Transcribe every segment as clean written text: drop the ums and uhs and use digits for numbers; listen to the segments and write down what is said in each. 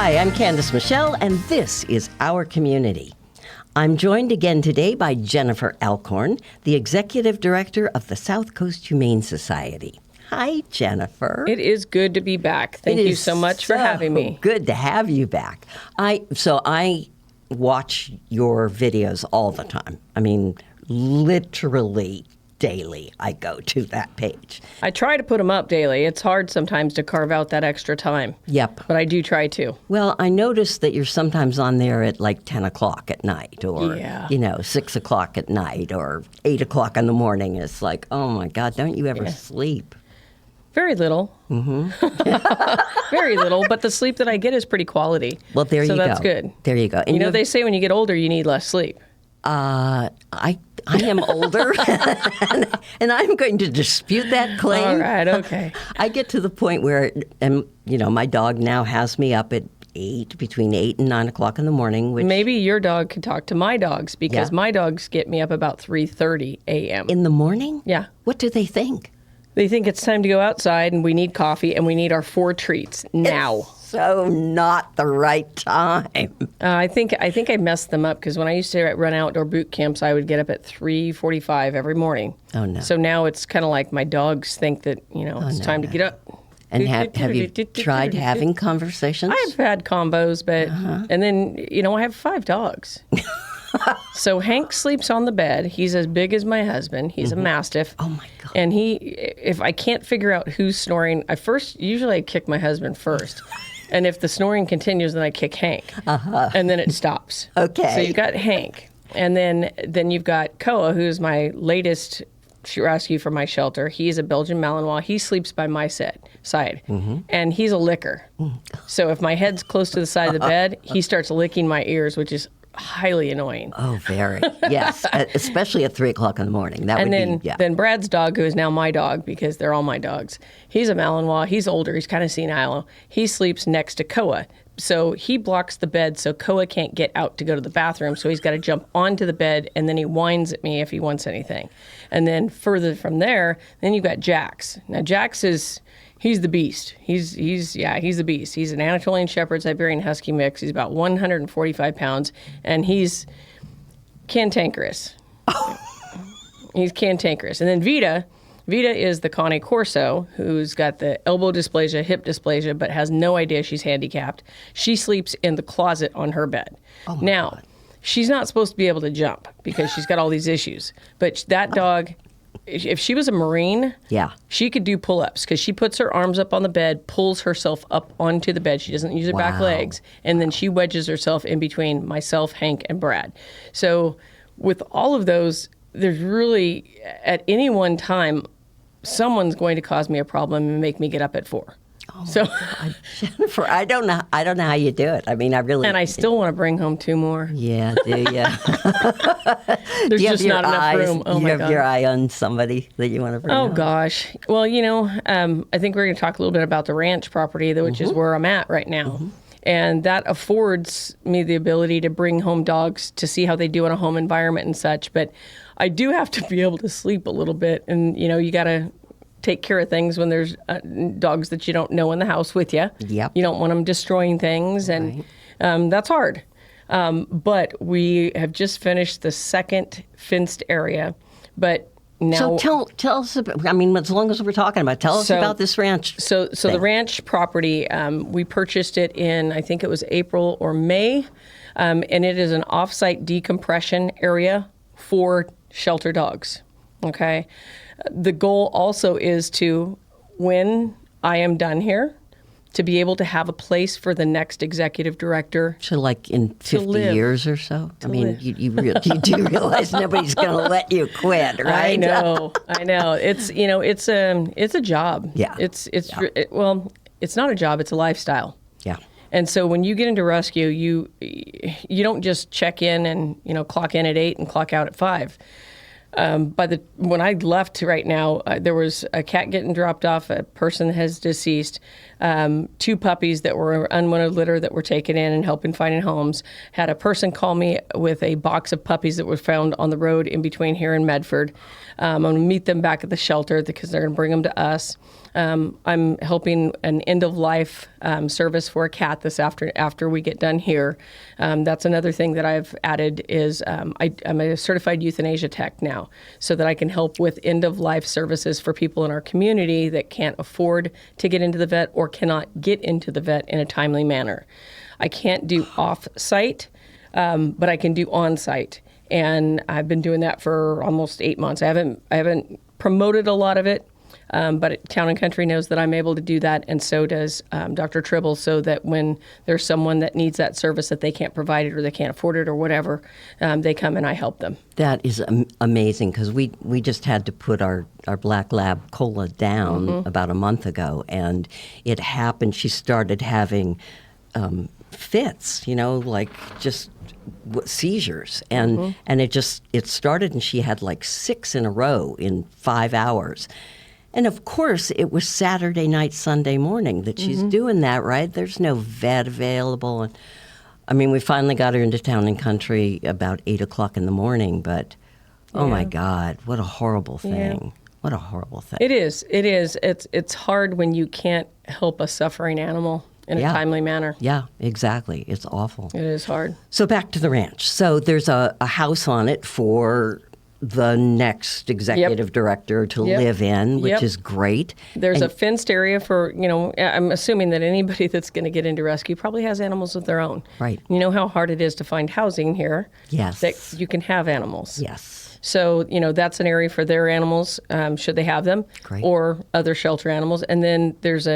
Hi, I'm Candice Michel, and this is Our Community. I'm joined again today by Jenifer Alcorn, the Executive Director of the South Coast Humane Society. Hi, Jenifer. It is good to be back. Thank you so much for having me. Good to have you back. I watch your videos all the time. I mean, literally daily I go to that page. I try to put them up daily. It's hard sometimes to carve out that extra time. Yep. But I do try to. Well, I noticed that you're sometimes on there at like 10 o'clock at night or, 6 o'clock at night or 8 o'clock in the morning. It's like, oh my God, don't you ever sleep? Very little. Mm-hmm. Very little, but the sleep that I get is pretty quality. Well, there you go. So that's good. There you go. And they say when you get older, you need less sleep. I am older, and I'm going to dispute that claim. All right, okay. I get to the point where, my dog now has me up at between 8 and 9 o'clock in the morning. Which maybe your dog could talk to my dogs, because my dogs get me up about 3:30 a.m. In the morning? Yeah. What do they think? They think it's time to go outside, and we need coffee, and we need our 4 treats now. So not the right time. I think I messed them up, because when I used to run outdoor boot camps, I would get up at 3:45 every morning. Oh, no. So now it's kind of like my dogs think that, it's time to get up. And have you tried having conversations? I've had combos, but, and then, I have 5 dogs. So Hank sleeps on the bed. He's as big as my husband. He's a Mastiff. Oh, my God. And if I can't figure out who's snoring, usually I kick my husband first. And if the snoring continues, then I kick Hank. And then it stops. Okay. So you've got Hank. And then you've got Koa, who's my latest rescue from my shelter. He's a Belgian Malinois. He sleeps by my side. And he's a licker. So if my head's close to the side of the bed, he starts licking my ears, which is highly annoying. Oh, very. Yes, especially at 3 o'clock in the morning. Then Brad's dog, who is now my dog, because they're all my dogs, he's a Malinois. He's older. He's kind of senile. He sleeps next to Koa. So he blocks the bed so Koa can't get out to go to the bathroom. So he's got to jump onto the bed, and then he whines at me if he wants anything. And then further from there, then you've got Jax. Now, he's the beast. He's the beast. He's an Anatolian Shepherd Siberian Husky mix. He's about 145 pounds, and he's cantankerous. He's cantankerous. And then Vita is the Cane Corso, who's got the elbow dysplasia, hip dysplasia, but has no idea she's handicapped. She sleeps in the closet on her bed. Oh now, God. She's not supposed to be able to jump because she's got all these issues. But that dog, if she was a Marine, she could do pull-ups, because she puts her arms up on the bed, pulls herself up onto the bed. She doesn't use her back legs, and then she wedges herself in between myself, Hank, and Brad. So with all of those, there's really, at any one time, someone's going to cause me a problem and make me get up at 4. Oh, so Jenifer, I don't know how you do it. I mean, and I still want to bring home 2 more. Yeah, do you? There's just not enough room. Oh my God. You have your eye on somebody that you want to bring home? Oh gosh. Well, I think we're going to talk a little bit about the ranch property, which is where I'm at right now. And that affords me the ability to bring home dogs to see how they do in a home environment and such. But I do have to be able to sleep a little bit. And, you got to take care of things when there's dogs that you don't know in the house with you. Yep. You don't want them destroying things. And that's hard. But we have just finished the second fenced area. But now, so tell us about, as long as we're talking about, tell us about this ranch. So the ranch property, we purchased it in, I think it was April or May, and it is an off-site decompression area for shelter dogs, okay? The goal also is to, when I am done here, to be able to have a place for the next executive director. So like in 50 years or so? You do realize nobody's going to let you quit, right? I know. It's a job. Yeah. It's not a job, it's a lifestyle. Yeah. And so when you get into rescue, you don't just check in and, clock in at 8 and clock out at 5. When I left right now, there was a cat getting dropped off. A person has deceased. 2 puppies that were unwanted litter that were taken in and helping finding homes. Had a person call me with a box of puppies that were found on the road in between here and Medford. I'm going to meet them back at the shelter because they're going to bring them to us. I'm helping an end-of-life service for a cat after we get done here. That's another thing that I've added is I'm a certified euthanasia tech now, so that I can help with end-of-life services for people in our community that can't afford to get into the vet or cannot get into the vet in a timely manner. I can't do off-site, but I can do on-site. And I've been doing that for almost 8 months. I haven't promoted a lot of it, but Town and Country knows that I'm able to do that, and so does Dr. Tribble, so that when there's someone that needs that service that they can't provide it or they can't afford it or whatever, they come and I help them. That is amazing, because we just had to put our black lab Cola down about a month ago, and it happened. She started having fits, like just seizures, and it started, and she had like 6 in a row in 5 hours. And of course, it was Saturday night, Sunday morning that she's doing that, right? There's no vet available. And I mean, we finally got her into Town and Country about 8 o'clock in the morning, but oh my God, what a horrible thing. Yeah. What a horrible thing. It is. It's hard when you can't help a suffering animal in a timely manner. Yeah, exactly. It's awful. It is hard. So back to the ranch. So there's a house on it for the next executive director to live in, which is great. There's a fenced area for, I'm assuming that anybody that's going to get into rescue probably has animals of their own. Right. You know how hard it is to find housing here. Yes. That you can have animals. Yes. So, that's an area for their animals, should they have them, or other shelter animals. And then there's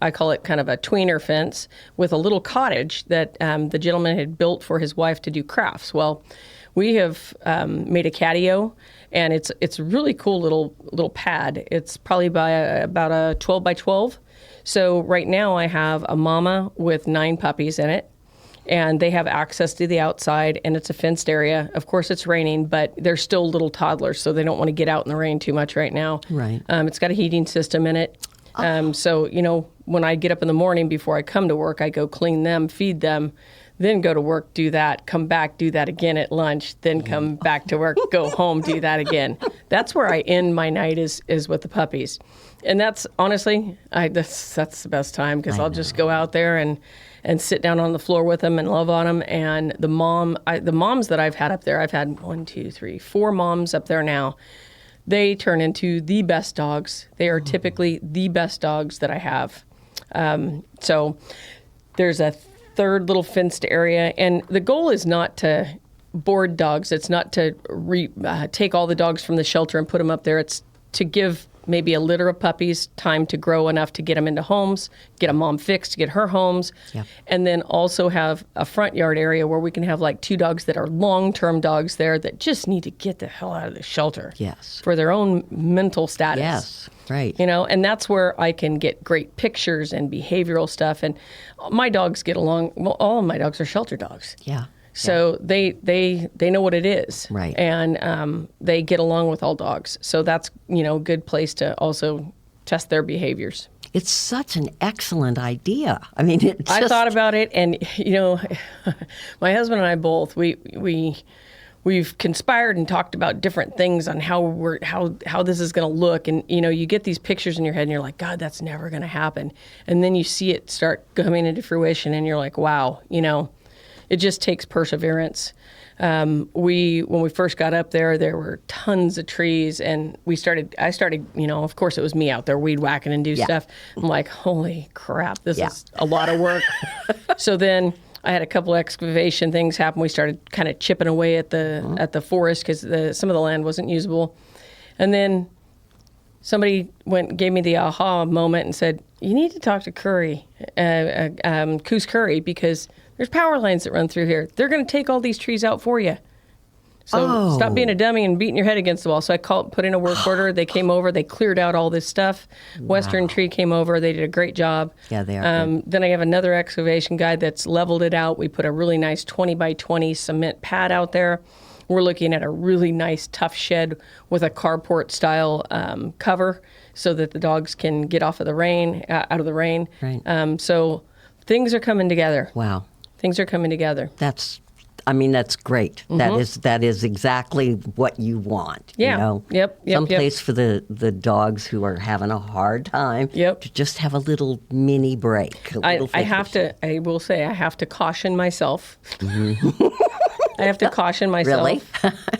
I call it kind of a tweener fence with a little cottage that the gentleman had built for his wife to do crafts. Well, we have made a catio, and it's a really cool little pad. It's probably about a 12 by 12. So right now I have a mama with 9 puppies in it, and they have access to the outside, and it's a fenced area. Of course, it's raining, but they're still little toddlers, so they don't want to get out in the rain too much right now. Right. It's got a heating system in it. So, when I get up in the morning before I come to work, I go clean them, feed them, then go to work, do that, come back, do that again at lunch, then come back to work, go home, do that again. That's where I end my night is with the puppies. And that's honestly, that's the best time, because I'll just go out there and sit down on the floor with them and love on them. And the moms that I've had up there, I've had 4 moms up there now. They turn into the best dogs. They are typically the best dogs that I have. So there's a third little fenced area, and the goal is not to board dogs. It's not to take all the dogs from the shelter and put them up there. It's to give maybe a litter of puppies time to grow enough to get them into homes, get a mom fixed to get her homes, and then also have a front yard area where we can have like 2 dogs that are long-term dogs there that just need to get the hell out of the shelter. Yes. For their own mental status. Yes, right. And that's where I can get great pictures and behavioral stuff. And my dogs get along. Well, all of my dogs are shelter dogs. Yeah. So they know what it is, right? And they get along with all dogs. So that's a good place to also test their behaviors. It's such an excellent idea. I mean, I thought about it, and my husband and I both we've conspired and talked about different things on how this is going to look, and you get these pictures in your head, and you're like, God, that's never going to happen, and then you see it start coming into fruition, and you're like, wow, It just takes perseverance. When we first got up there were tons of trees, and I started, of course it was me out there weed whacking and do stuff. I'm like, holy crap, this is a lot of work. So then I had a couple excavation things happen. We started kind of chipping away at the forest, because some of the land wasn't usable. And then somebody gave me the aha moment and said, you need to talk to Coos Curry, because there's power lines that run through here. They're going to take all these trees out for you. So stop being a dummy and beating your head against the wall. So I put in a work order. They came over. They cleared out all this stuff. Wow. Western Tree came over. They did a great job. Yeah, they are. Then I have another excavation guy that's leveled it out. We put a really nice 20 by 20 cement pad out there. We're looking at a really nice, tough shed with a carport style cover, so that the dogs can get out of the rain. Right. So things are coming together. Wow. Things are coming together. I mean, that's great. That is exactly what you want. Yeah. You know? Yep. Some place for the dogs who are having a hard time. Yep. To just have a little mini break. I will say I have to caution myself. I have to caution myself Really?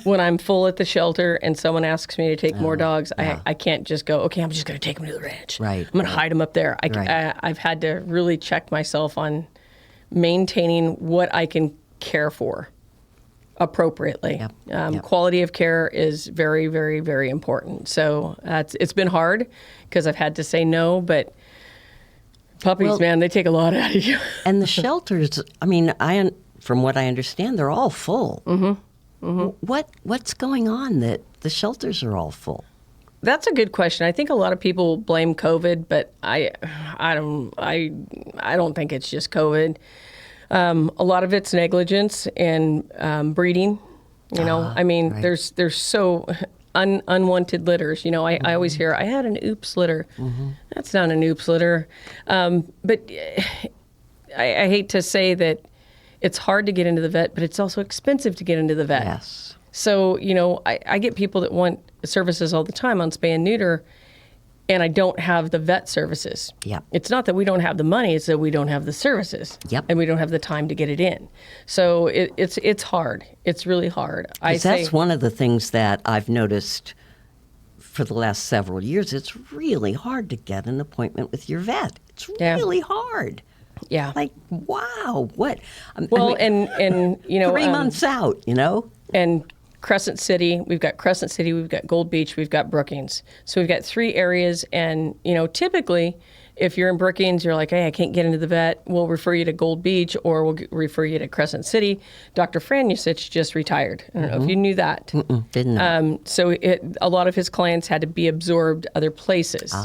when I'm full at the shelter and someone asks me to take more dogs. I can't just go, okay, I'm just going to take them to the ranch. Right. I'm going to hide them up there. I've had to really check myself on maintaining what I can care for appropriately. Quality of care is very, very, very important. So it's been hard because I've had to say no, but puppies, man, they take a lot out of you. And the shelters, I mean, from what I understand, they're all full. What's going on that the shelters are all full? That's a good question. I think a lot of people blame COVID, but I don't think it's just COVID. A lot of it's negligence and breeding. You know, I mean, right. there's so unwanted litters. You know, I always hear I had an oops litter. That's not an oops litter. But I hate to say that it's hard to get into the vet, but it's also expensive to get into the vet. Yes. So, you know, I get people that want services all the time on spay and neuter, and I don't have the vet services. Yep. It's not that we don't have the money, it's that we don't have the services. Yep. And we don't have the time to get it in. So it's hard. It's really hard. That's one of the things that I've noticed for the last several years. It's really hard to get an appointment with your vet. It's really hard. Yeah. Like, wow, what? Well, and you know, 3 months out, you know? And Crescent City, we've got Gold Beach, we've got Brookings. So we've got 3 areas, and you know, typically, if you're in Brookings, you're like, hey, I can't get into the vet. We'll refer you to Gold Beach, or we'll refer you to Crescent City. Dr. Franusich just retired. I don't know if you knew that. Didn't know. So a lot of his clients had to be absorbed other places.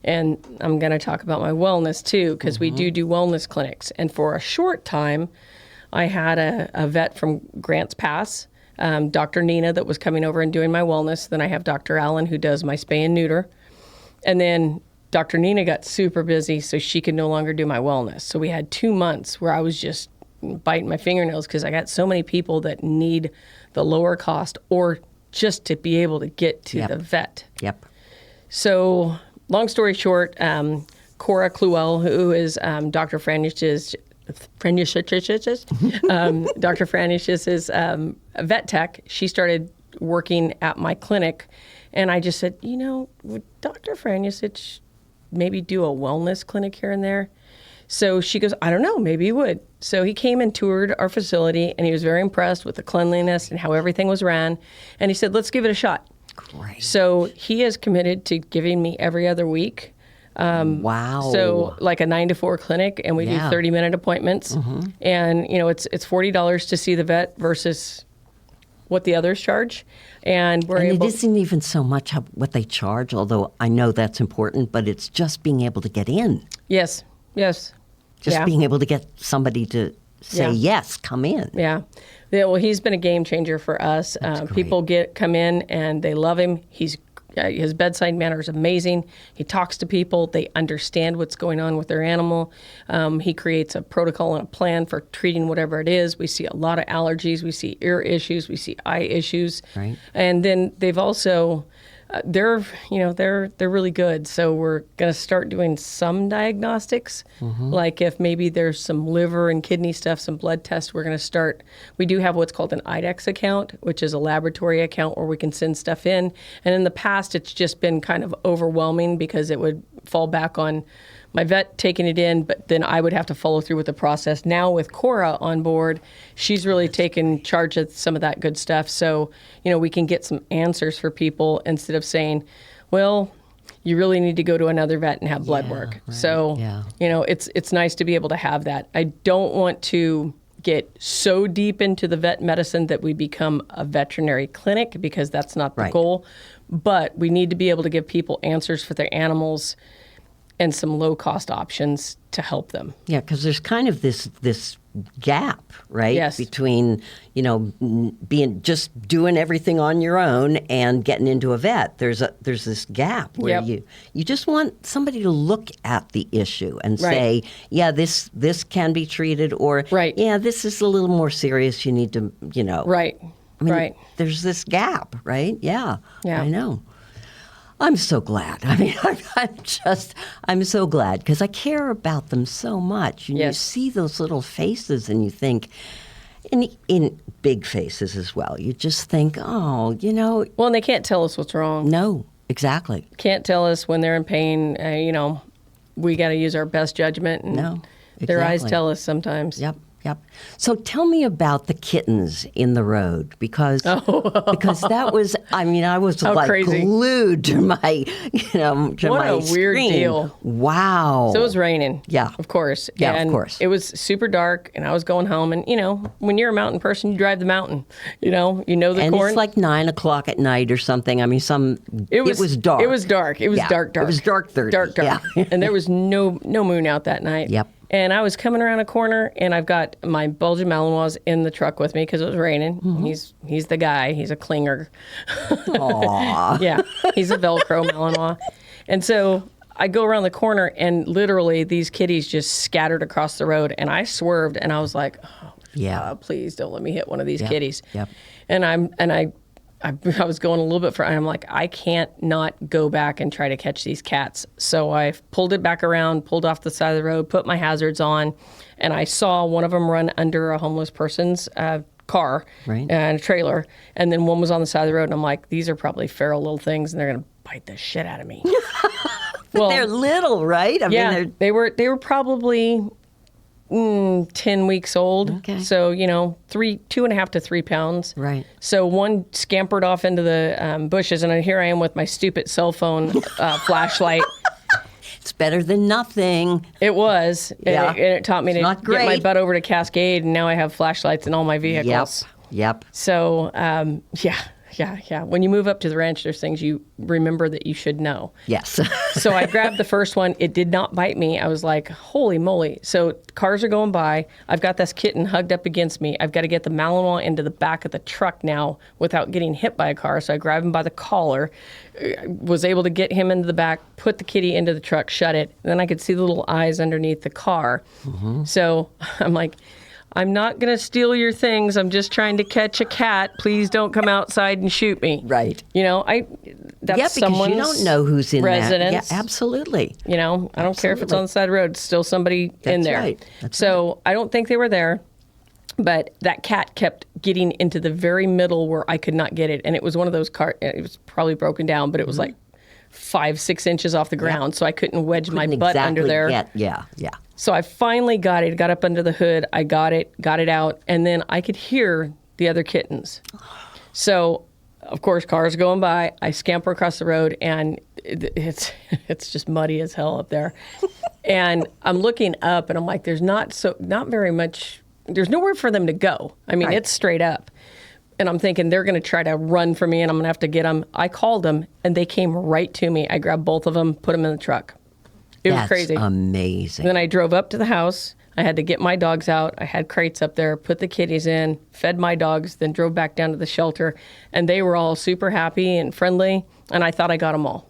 And I'm going to talk about my wellness too, because we do wellness clinics. And for a short time, I had a vet from Grants Pass, Dr. Nina, that was coming over and doing my wellness. Then I have Dr. Allen, who does my spay and neuter. And then Dr. Nina got super busy, so she could no longer do my wellness. So we had 2 months where I was just biting my fingernails because I got so many people that need the lower cost or just to be able to get to the vet. Yep. So long story short, Cora Cluel, who is Dr. Franus's Dr. Franus's vet tech, she started working at my clinic, and I just said, you know, would Dr. Franusich maybe do a wellness clinic here and there? So she goes, I don't know, maybe he would. So he came and toured our facility, and he was very impressed with the cleanliness and how everything was ran, and he said, let's give it a shot. Great. So he is committed to giving me every other week. Wow. So like a 9 to 4 clinic, and we do 30-minute appointments. And, you know, it's $40 to see the vet versus what the others charge. And it isn't even so much what they charge, although I know that's important, but it's just being able to get in. Yes. Just being able to get somebody to say, yes, come in. Yeah. Well, he's been a game changer for us. People come in and they love him. His bedside manner is amazing. He talks to people. They understand what's going on with their animal. He creates a protocol and a plan for treating whatever it is. We see a lot of allergies. We see ear issues. We see eye issues. Right. And then they've also, they're really good. So we're going to start doing some diagnostics. Like if maybe there's some liver and kidney stuff, some blood tests, we're going to start. We do have what's called an IDEX account, which is a laboratory account where we can send stuff in. And in the past, it's just been kind of overwhelming because it would fall back on my vet taking it in, but then I would have to follow through with the process. Now with Cora on board, she's really taken charge of some of that good stuff. So, you know, we can get some answers for people instead of saying, well, you really need to go to another vet and have blood work. Right. So, you know, it's nice to be able to have that. I don't want to get so deep into the vet medicine that we become a veterinary clinic, because that's not the goal. But we need to be able to give people answers for their animals and some low-cost options to help them. Yeah, because there's kind of this gap, right? Yes. Between, doing everything on your own and getting into a vet. There's this gap where Yep. you just want somebody to look at the issue and Right. say, yeah, this can be treated, or Right. yeah, this is a little more serious. You need to, Right. I mean, Right. there's this gap, right? Yeah. Yeah. I know. I'm so glad. I mean, I'm so glad because I care about them so much. And you Yes. see those little faces and you think, in big faces as well, you just think, oh, Well, and they can't tell us what's wrong. no, exactly. Can't tell us when they're in pain. We got to use our best judgment. And No, their eyes exactly. tell us sometimes. Yep. So tell me about the kittens in the road because that was, I was How like crazy. glued to my, to What my a weird screen. deal. Wow. So it was raining. Yeah. Of course. Yeah, of And course. it was super dark, and I was going home. And, when you're a mountain person, you drive the mountain. You know the and corn. it's like 9:00 at night or something. I mean, it was dark. It was dark. It was Yeah. dark. It was dark 30. Dark. Yeah. And there was no moon out that night. Yep. And I was coming around a corner, and I've got my Belgian Malinois in the truck with me because it was raining. Mm-hmm. He's the guy. He's a clinger. Aw. Yeah, he's a Velcro Malinois. And so I go around the corner, and literally these kitties just scattered across the road. And I swerved, and I was like, oh, Yeah. God, please don't let me hit one of these Yep. kitties. Yep. And I was going a little bit further, and I'm like, I can't not go back and try to catch these cats. So I pulled it back around, pulled off the side of the road, put my hazards on, and I saw one of them run under a homeless person's car Right. and a trailer, and then one was on the side of the road, and I'm like, these are probably feral little things, and they're going to bite the shit out of me. But they're little, right? I Yeah, mean, they were probably 10 weeks old. Okay. So, 2.5 to 3 pounds. Right. So one scampered off into the bushes, and here I am with my stupid cell phone flashlight. it's better than nothing. It was. Yeah. And it taught me It's to not get my great. butt over to Cascade, and now I have flashlights in all my vehicles. Yep. So, yeah. When you move up to the ranch, there's things you remember that you should know. Yes. So I grabbed the first one. It did not bite me. I was like, holy moly. So cars are going by. I've got this kitten hugged up against me. I've got to get the Malinois into the back of the truck now without getting hit by a car. So I grabbed him by the collar, was able to get him into the back, put the kitty into the truck, shut it. And then I could see the little eyes underneath the car. Mm-hmm. So I'm like, I'm not going to steal your things. I'm just trying to catch a cat. Please don't come outside and shoot me. Right. That's Yeah, because someone's you don't know who's in residence. that. Yeah, absolutely. I don't care if it's on the side of the road. It's still somebody in That's there. right. That's so I don't think they were there. But that cat kept getting into the very middle where I could not get it. And it was one of those it was probably broken down, but it was like 5-6 inches off the ground. So I couldn't wedge my butt under there. Yeah. So I finally got it, got up under the hood. I got it out. And then I could hear the other kittens. So, of course, cars going by. I scamper across the road, and it's just muddy as hell up there. And I'm looking up, and I'm like, there's not very much. There's nowhere for them to go. I mean, Right. It's straight up. And I'm thinking they're going to try to run for me, and I'm going to have to get them. I called them, and they came right to me. I grabbed both of them, put them in the truck. It was crazy. That's amazing. Then I drove up to the house. I had to get my dogs out. I had crates up there, put the kitties in, fed my dogs, then drove back down to the shelter. And they were all super happy and friendly. And I thought I got them all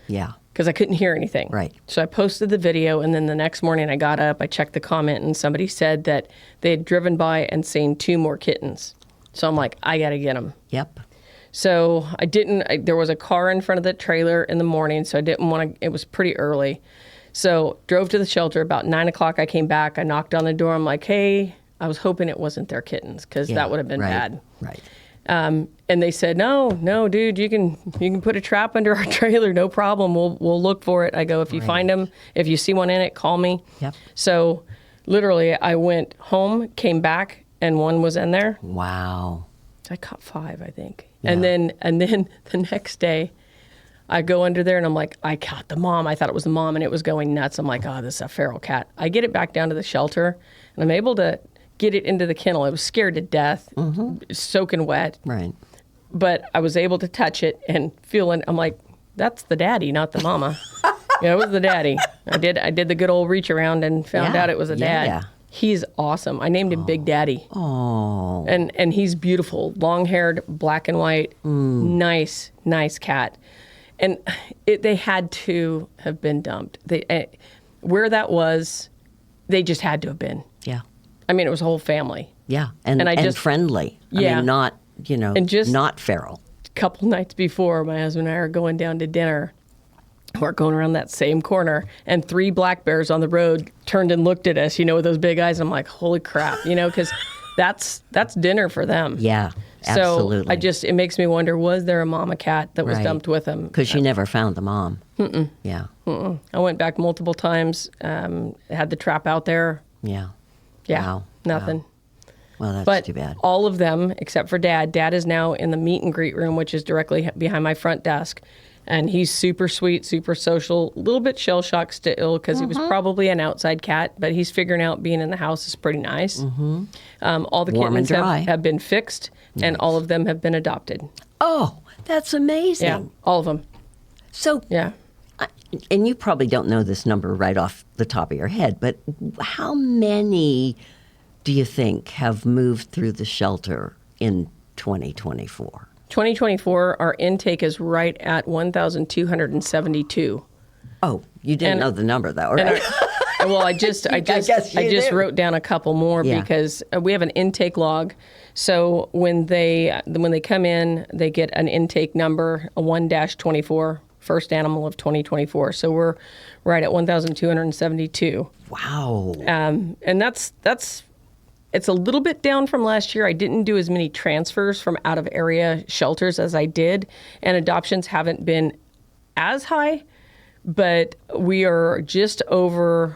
Yeah. because I couldn't hear anything. Right. So I posted the video. And then the next morning I got up, I checked the comment, and somebody said that they had driven by and seen 2 more kittens. So I'm like, I got to get them. Yep. So there was a car in front of the trailer in the morning, so I didn't want to, it was pretty early. So drove to the shelter. About 9 o'clock, I came back. I knocked on the door. I'm like, hey, I was hoping it wasn't their kittens because that would have been bad. Right. And they said, no, dude, you can put a trap under our trailer, no problem. We'll look for it. I go, if you find them, if you see one in it, call me. Yep. So literally, I went home, came back, and one was in there. Wow. I caught 5, I think. Yeah. And then the next day, I go under there and I'm like, I caught the mom. I thought it was the mom, and it was going nuts. I'm like, oh, this is a feral cat. I get it back down to the shelter, and I'm able to get it into the kennel. It was scared to death, soaking wet. Right. But I was able to touch it and feel it. I'm like, that's the daddy, not the mama. Yeah, it was the daddy. I did the good old reach around and found out it was a dad. Yeah. He's awesome. I named him Big Daddy. Oh. And he's beautiful. Long-haired, black and white. Nice cat. And they had to have been dumped. Where that was, they just had to have been. Yeah. I mean, it was a whole family. Yeah. And friendly. Yeah. I mean, not, and just not feral. A couple nights before, my husband and I are going down to dinner. We're going around that same corner, and 3 black bears on the road turned and looked at us, with those big eyes. I'm like, holy crap, because that's dinner for them. Yeah, absolutely. So it makes me wonder, was there a mama cat that was dumped with them? Because you never found the mom. Mm-mm. Yeah. Mm-mm. I went back multiple times, had the trap out there. Yeah. Yeah, wow. nothing. Wow. Well, that's too bad. All of them, except for Dad. Dad is now in the meet and greet room, which is directly behind my front desk. And he's super sweet, super social, a little bit shell-shocked still because he was probably an outside cat, but he's figuring out being in the house is pretty nice. Mm-hmm. All the Warm and kittens dry. have been fixed, and all of them have been adopted. Oh, that's amazing. Yeah, all of them. So, yeah. And you probably don't know this number right off the top of your head, but how many do you think have moved through the shelter in 2024? 2024, our intake is right at 1,272. Oh, you didn't know the number though, right? Well, I just wrote down a couple more because we have an intake log. So when they come in, they get an intake number, a 1-24, first animal of 2024. So we're right at 1,272. Wow. And that's it's a little bit down from last year. I didn't do as many transfers from out of area shelters as I did, and adoptions haven't been as high, but we are just over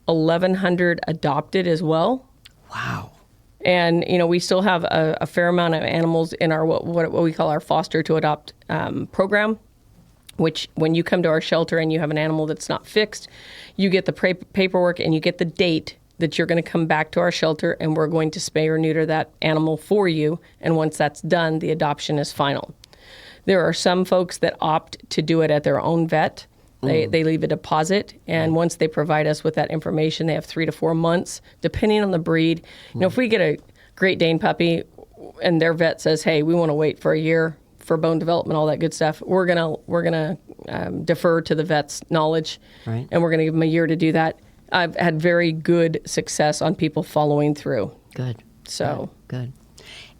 1,100 adopted as well. Wow. And, we still have a fair amount of animals in our what we call our foster to adopt program, which when you come to our shelter and you have an animal that's not fixed, you get the paperwork and you get the date that you're going to come back to our shelter and we're going to spay or neuter that animal for you. And once that's done, the adoption is final. There are some folks that opt to do it at their own vet. They leave a deposit, and once they provide us with that information, they have 3 to 4 months, depending on the breed. If we get a Great Dane puppy and their vet says, hey, we want to wait for a year for bone development, all that good stuff, we're gonna defer to the vet's knowledge, right. And we're going to give them a year to do that. I've had very good success on people following through. Good. So good.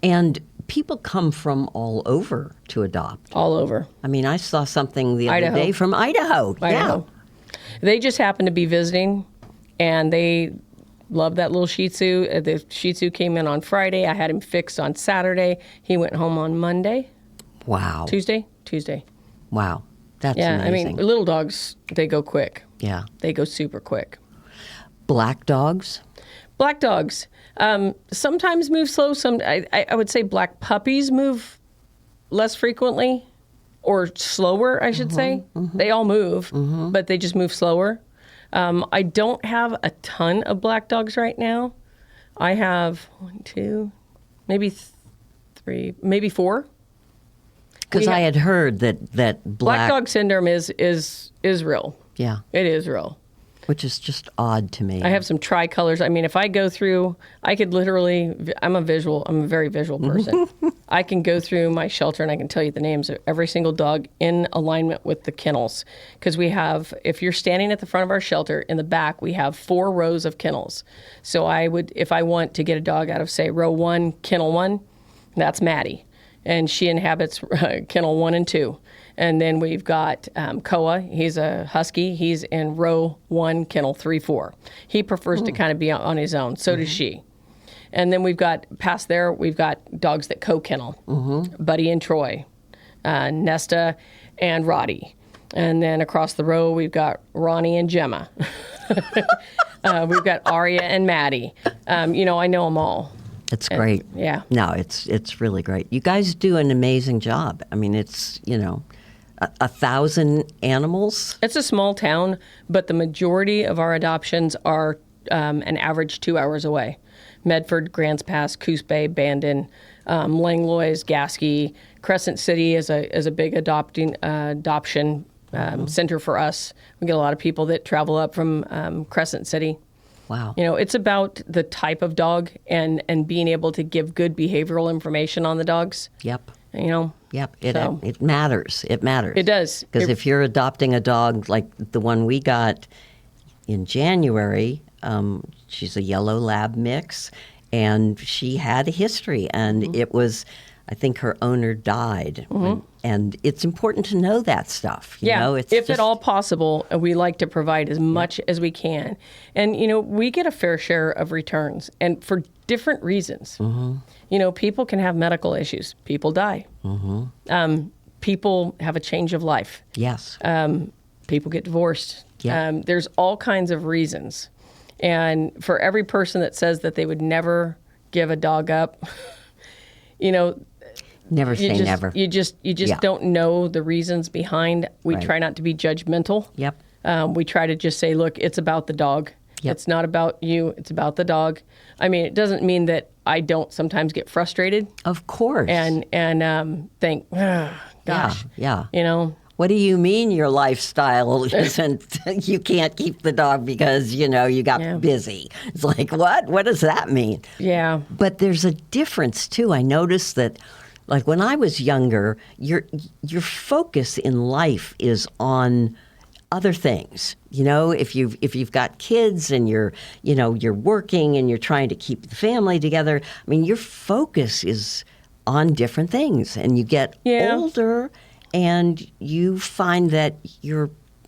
And people come from all over to adopt. All over. I mean, I saw something the other Idaho. day from Idaho. Yeah. They just happened to be visiting, and they love that little Shih Tzu. The Shih Tzu came in on Friday. I had him fixed on Saturday. He went home on Monday. Wow. Tuesday. Wow. That's amazing. I mean, little dogs, they go quick. Yeah. They go super quick. Black dogs? Black dogs sometimes move slow. I would say black puppies move less frequently, or slower, I should say. They all move, but they just move slower. I don't have a ton of black dogs right now. I have 1, 2, maybe 3, maybe 4. Because I had heard that black dog syndrome is real. Yeah. It is real. Which is just odd to me. I have some tricolors. I mean, if I go through, I could literally, I'm a very visual person. I can go through my shelter and I can tell you the names of every single dog in alignment with the kennels. Because we have, if you're standing at the front of our shelter, in the back, we have 4 rows of kennels. So if I want to get a dog out of, say, row 1, kennel 1, that's Maddie. And she inhabits kennel 1 and 2. And then we've got Koa. He's a husky. He's in row 1, kennel 3, 4. He prefers to kind of be on his own. So does she. And then we've got, past there, we've got dogs that co-kennel. Buddy and Troy, Nesta and Roddy. And then across the row, we've got Ronnie and Gemma. We've got Aria and Maddie. I know them all. It's great. Yeah. No, it's really great. You guys do an amazing job. I mean, it's, 1,000 animals. It's a small town, but the majority of our adoptions are an average 2 hours away. Medford, Grants Pass, Coos Bay, Bandon, Langlois, Gasky, Crescent City is a big adoption center for us. We get a lot of people that travel up from Crescent City. Wow. You know, it's about the type of dog and being able to give good behavioral information on the dogs. Yep. You know. Yep. So- It matters. It matters. It does. Because if you're adopting a dog like the one we got in January, she's a yellow lab mix, and she had a history, and it was, I think her owner died. And it's important to know that stuff. You know? It's if just, at all possible, we like to provide as much as we can. And, you know, we get a fair share of returns, and for different reasons. You know, people can have medical issues. People die. People have a change of life. Yes. People get divorced. Yeah. There's all kinds of reasons. And for every person that says that they would never give a dog up, you know, Never say never. You just don't know the reasons behind. We Right. try not to be judgmental. Yep. We try to just say, look, it's about the dog. Yep. It's not about you. It's about the dog. I mean, it doesn't mean that I don't sometimes get frustrated Of course. and think, gosh, Yeah. you know. What do you mean your lifestyle isn't, you can't keep the dog because, you know, you got Yeah. busy? It's like, what? What does that mean? Yeah. But there's a difference, too. I noticed that, like, when I was younger, your focus in life is on other things. You know, if you've got kids and you're working and you're trying to keep the family together, I mean, your focus is on different things. And you get Yeah. older and you find that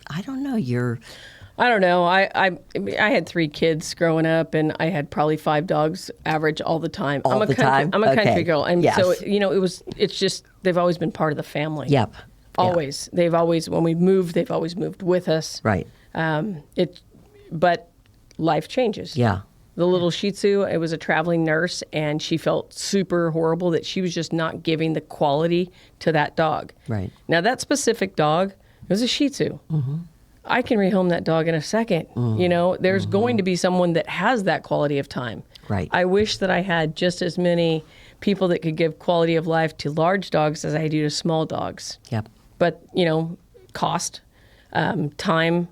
I don't know. I had 3 kids growing up, and I had probably 5 dogs average all the time. All the time? I'm a country Okay. girl, and Yes. so you know, it's just they've always been part of the family. Yep. Yeah. Always. They've always, when we moved, they've always moved with us. Right. But life changes. Yeah. The little Shih Tzu, it was a traveling nurse, and she felt super horrible that she was just not giving the quality to that dog. Right. Now, that specific dog, it was a Shih Tzu. I can rehome that dog in a second. You know, there's going to be someone that has that quality of time. Right. I wish that I had just as many people that could give quality of life to large dogs as I do to small dogs. Yep. But, you know, cost, time,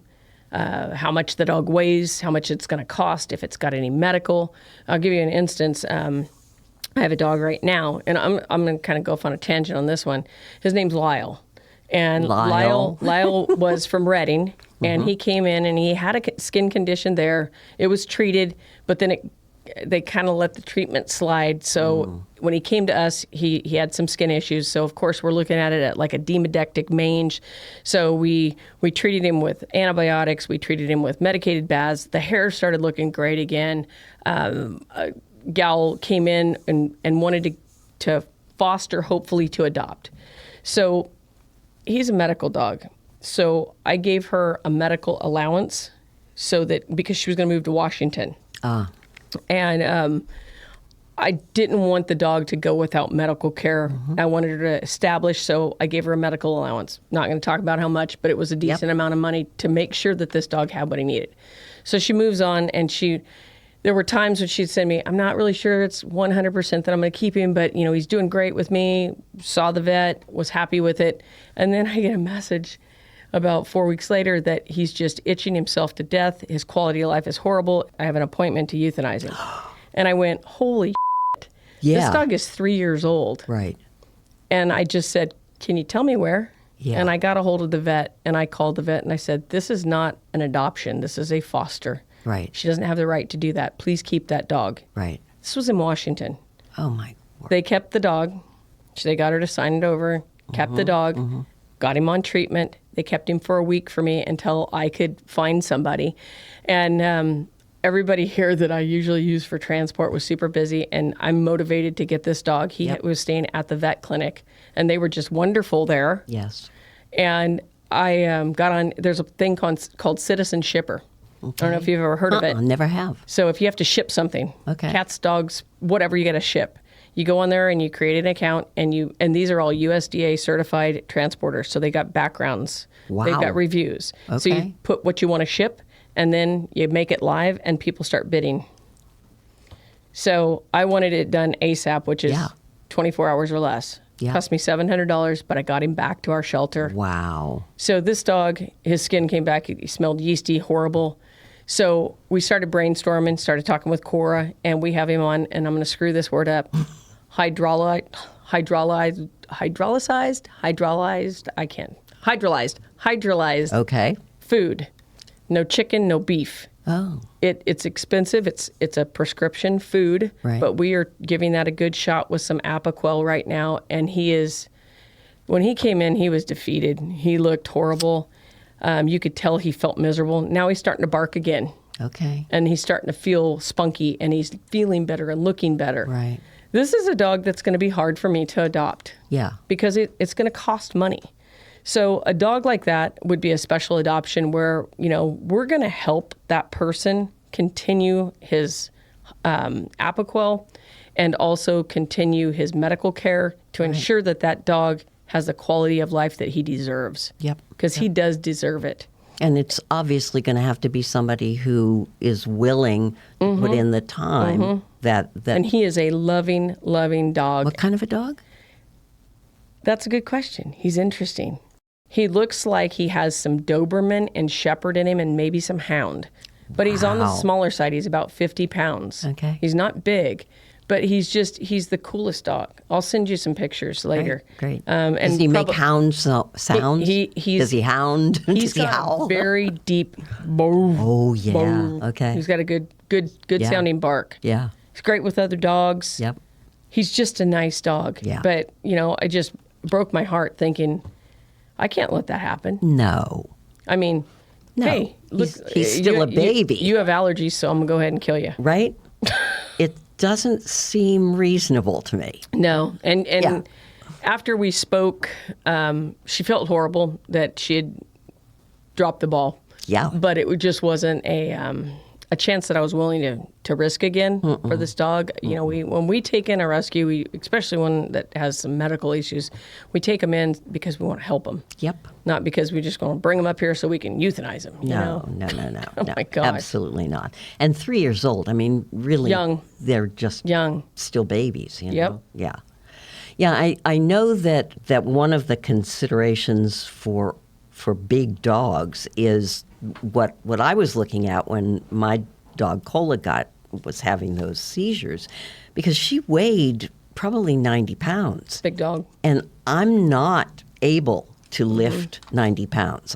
how much the dog weighs, how much it's going to cost, if it's got any medical. I'll give you an instance. I have a dog right now, and I'm going to kind of go off on a tangent on this one. His name's Lyle. And Lyle was from Reading, and he came in and he had a skin condition there. It was treated, but then they kind of let the treatment slide. So when he came to us, he had some skin issues. So of course we're looking at it at like a demodectic mange. So we treated him with antibiotics. We treated him with medicated baths. The hair started looking great again. A gal came in and wanted to foster, hopefully to adopt. So he's a medical dog. So I gave her a medical allowance because she was going to move to Washington. And I didn't want the dog to go without medical care. I wanted her to establish, so I gave her a medical allowance. Not going to talk about how much, but it was a decent amount of money to make sure that this dog had what he needed. So she moves on, and there were times when she'd send me, I'm not really sure it's 100% that I'm going to keep him, but, you know, he's doing great with me, saw the vet, was happy with it. And then I get a message about 4 weeks later that he's just itching himself to death. His quality of life is horrible. I have an appointment to euthanize him. And I went, holy shit. Yeah. This dog is 3 years old. Right. And I just said, can you tell me where? Yeah. And I got a hold of the vet, and I called the vet, and I said, this is not an adoption. This is a foster. Right. She doesn't have the right to do that. Please keep that dog. Right. This was in Washington. Oh, my word. They kept the dog. They got her to sign it over, kept the dog, got him on treatment. They kept him for a week for me until I could find somebody. And everybody here that I usually use for transport was super busy, and I'm motivated to get this dog. He was staying at the vet clinic, and they were just wonderful there. Yes. And I got on, there's a thing called Citizen Shipper. I don't know if you've ever heard of it. Never have. So if you have to ship something, cats, dogs, whatever you got to ship, you go on there and you create an account, and these are all USDA certified transporters. So they got backgrounds. Wow. They've got reviews. Okay. So you put what you want to ship, and then you make it live, and people start bidding. So I wanted it done ASAP, which is 24 hours or less. Yeah. Cost me $700, but I got him back to our shelter. Wow. So this dog, his skin came back. He smelled yeasty, horrible. So we started brainstorming, started talking with Cora, and we have him on, and I'm going to screw this word up, hydrolyzed, Okay. food. No chicken, no beef. Oh. It's expensive. It's a prescription food, Right. but we are giving that a good shot with some Apoquel right now. And when he came in, he was defeated. He looked horrible. You could tell he felt miserable. Now he's starting to bark again. Okay. And he's starting to feel spunky, and he's feeling better and looking better. Right. This is a dog that's going to be hard for me to adopt. Yeah. Because it's going to cost money. So a dog like that would be a special adoption where, we're going to help that person continue his Apoquel and also continue his medical care to ensure that dog has the quality of life that he deserves. Yep. Because he does deserve it. And it's obviously going to have to be somebody who is willing to put in the time that. And he is a loving, loving dog. What kind of a dog? That's a good question. He's interesting. He looks like he has some Doberman and Shepherd in him and maybe some Hound. But he's on the Wow. smaller side. He's about 50 pounds. Okay. He's not big, but he's the coolest dog. I'll send you some pictures later. Great. And Does he make hound sounds? he's- Does he hound? He's Does he got howl? a very deep bow. Oh, yeah. bow. Okay. He's got a good Yeah. sounding bark. Yeah. He's great with other dogs. Yep. He's just a nice dog. Yeah. But, I just broke my heart thinking, I can't let that happen. No. I mean, No. hey, look, He's still a baby. You have allergies, so I'm going to go ahead and kill you. Right? It doesn't seem reasonable to me. No. And Yeah. after we spoke, she felt horrible that she had dropped the ball. Yeah. But it just wasn't a chance that I was willing to risk again for this dog. When we take in a rescue, especially one that has some medical issues, we take them in because we want to help them. Yep. Not because we're just going to bring them up here so we can euthanize them. No. Oh, no, my gosh. Absolutely not. And 3 years old. I mean, really. Young. They're just Young. still babies. You know? Yep. Yeah. Yeah. I know that one of the considerations for big dogs is what I was looking at when my dog Cola was having those seizures, because she weighed probably 90 pounds. Big dog. And I'm not able to lift 90 pounds.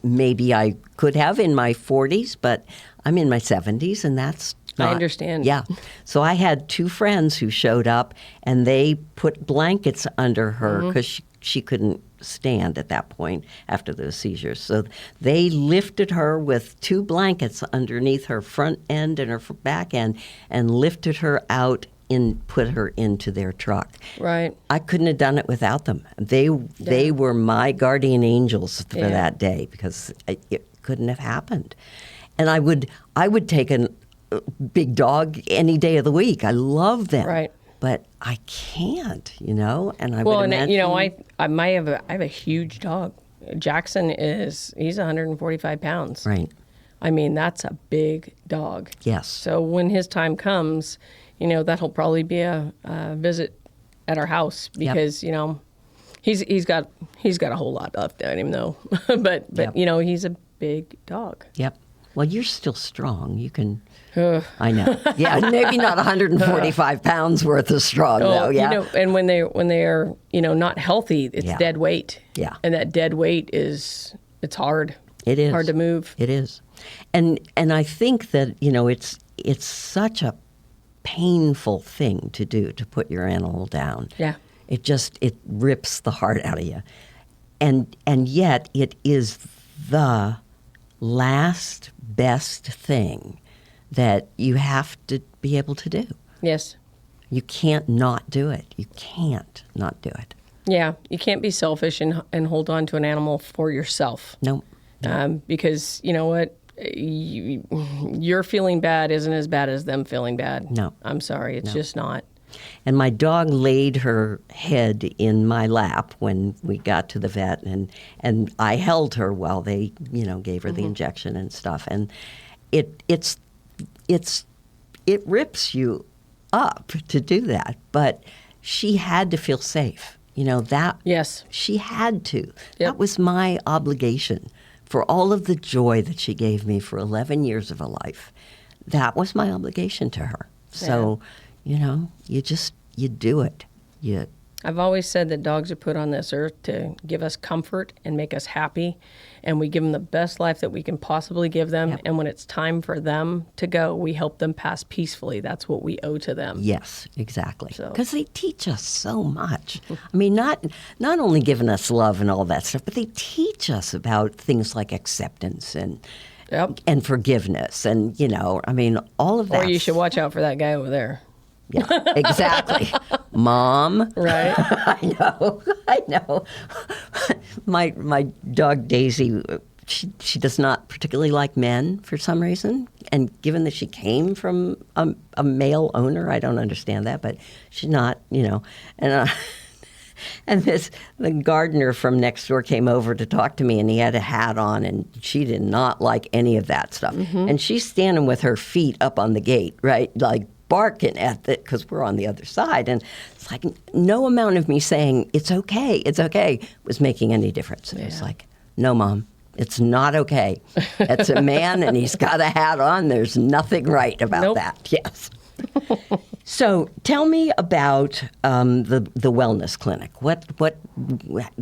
Maybe I could have in my 40s, but I'm in my 70s, and that's not. I understand. Yeah. So I had 2 friends who showed up, and they put blankets under her because she couldn't stand at that point after those seizures. So they lifted her with 2 blankets underneath her front end and her back end and lifted her out and put her into their truck. Right. I couldn't have done it without them. They were my guardian angels for that day, because it couldn't have happened. And I would take a big dog any day of the week. I love them. Right. But I can't, and I Well, would and imagine. I have a huge dog. Jackson he's 145 pounds. Right. I mean, that's a big dog. Yes. So when his time comes, that'll probably be a visit at our house, because he's got a whole lot left in him though. but Yep. He's a big dog. Yep. Well, you're still strong. You can. I know. Yeah, maybe not 145 pounds worth of strong, though. Yeah. And when they are not healthy, it's dead weight. Yeah. And that dead weight it's hard. It is hard to move. It is, and I think that it's such a painful thing to do, to put your animal down. Yeah. It rips the heart out of you, and yet it is the last best thing that you have to be able to do. Yes. You can't not do it. You can't not do it. Yeah. You can't be selfish and hold on to an animal for yourself. No. Because you know what? Your feeling bad isn't as bad as them feeling bad. No. I'm sorry. It's just not. And my dog laid her head in my lap when we got to the vet, and I held her while they, gave her the injection and stuff. And it rips you up to do that, but she had to feel safe. That Yes. she had to. Yep. That was my obligation for all of the joy that she gave me for 11 years of a life. That was my obligation to her. So, you know, you do it. I've always said that dogs are put on this earth to give us comfort and make us happy, and we give them the best life that we can possibly give them. Yep. And when it's time for them to go, we help them pass peacefully. That's what we owe to them. Yes, exactly. Because they teach us so much. I mean, not only giving us love and all that stuff, but they teach us about things like acceptance and and forgiveness, and, you know, I mean, all of that. Or you should watch out for that guy over there. Yeah, exactly. Mom. Right. I know. My dog Daisy, she does not particularly like men for some reason. And given that she came from a male owner, I don't understand that, but she's not, you know. And the gardener from next door came over to talk to me, and he had a hat on, and she did not like any of that stuff. Mm-hmm. And she's standing with her feet up on the gate, right, like barking at it because we're on the other side. And it's like no amount of me saying, it's okay, was making any difference. It was like, no, Mom, it's not okay. It's a man, and he's got a hat on. There's nothing right about that. Yes. So tell me about the wellness clinic. What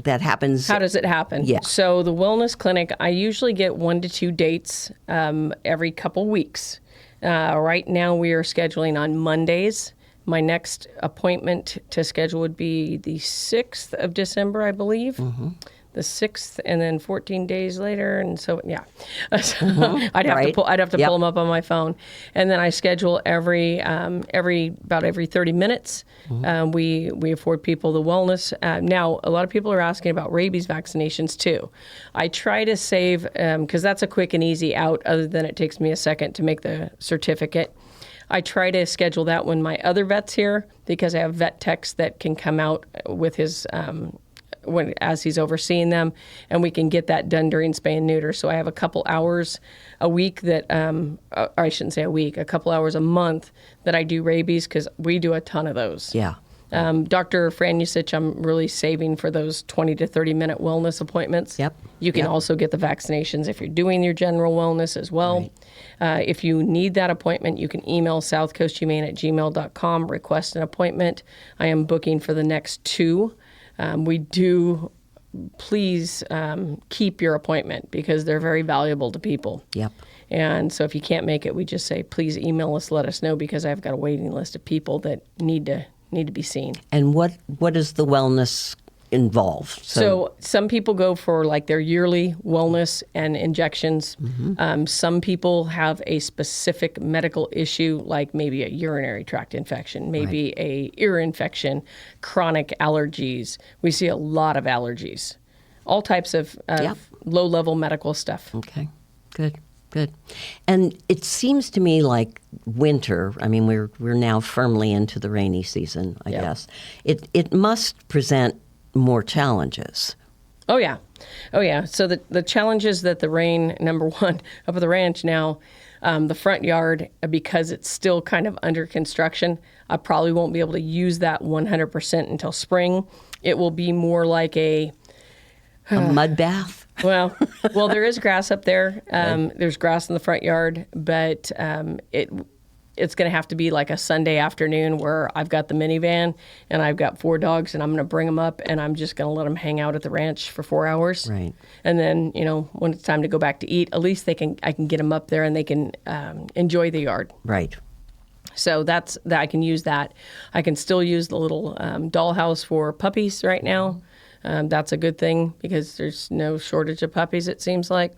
that happens? How does it happen? Yeah. So the wellness clinic, I usually get 1 to 2 dates every couple weeks. Right now we are scheduling on Mondays. My next appointment to schedule would be the 6th of December, I believe. Mm-hmm. The 6th, and then 14 days later, and so Mm-hmm. I'd have to pull them up on my phone, and then I schedule every 30 minutes. Mm-hmm. We afford people the wellness. Now, a lot of people are asking about rabies vaccinations too. I try to save because that's a quick and easy out. Other than it takes me a second to make the certificate. I try to schedule that when my other vet's here, because I have vet techs that can come out with his. As he's overseeing them, and we can get that done during spay and neuter. So I have a couple hours a week that, or I shouldn't say a week, a couple hours a month that I do rabies, because we do a ton of those. Yeah. Dr. Franusich, I'm really saving for those 20 to 30 minute wellness appointments. Yep. You can also get the vaccinations if you're doing your general wellness as well. Right. If you need that appointment, you can email southcoasthumane@gmail.com, request an appointment. I am booking for the next 2. We do, please keep your appointment, because they're very valuable to people. Yep. And so if you can't make it, we just say, please email us, let us know, because I've got a waiting list of people that need to be seen. And what is the wellness involved? So some people go for like their yearly wellness and injections. Mm-hmm. Some people have a specific medical issue, like maybe a urinary tract infection, maybe a ear infection, chronic allergies. We see a lot of allergies, all types of low-level medical stuff. Okay, good. And it seems to me like winter, I mean, we're now firmly into the rainy season, I guess. It must present more challenges. Oh yeah. So the challenges that the rain, number one, up at the ranch now, the front yard, because it's still kind of under construction, I probably won't be able to use that 100% until spring. It will be more like a mud bath. Well, there is grass up there. There's grass in the front yard, but it's going to have to be like a Sunday afternoon where I've got the minivan and I've got 4 dogs, and I'm going to bring them up, and I'm just going to let them hang out at the ranch for 4 hours. Right. And then, when it's time to go back to eat, at least I can get them up there and they can enjoy the yard. Right. So that I can use that. I can still use the little dollhouse for puppies right now. That's a good thing, because there's no shortage of puppies, it seems like.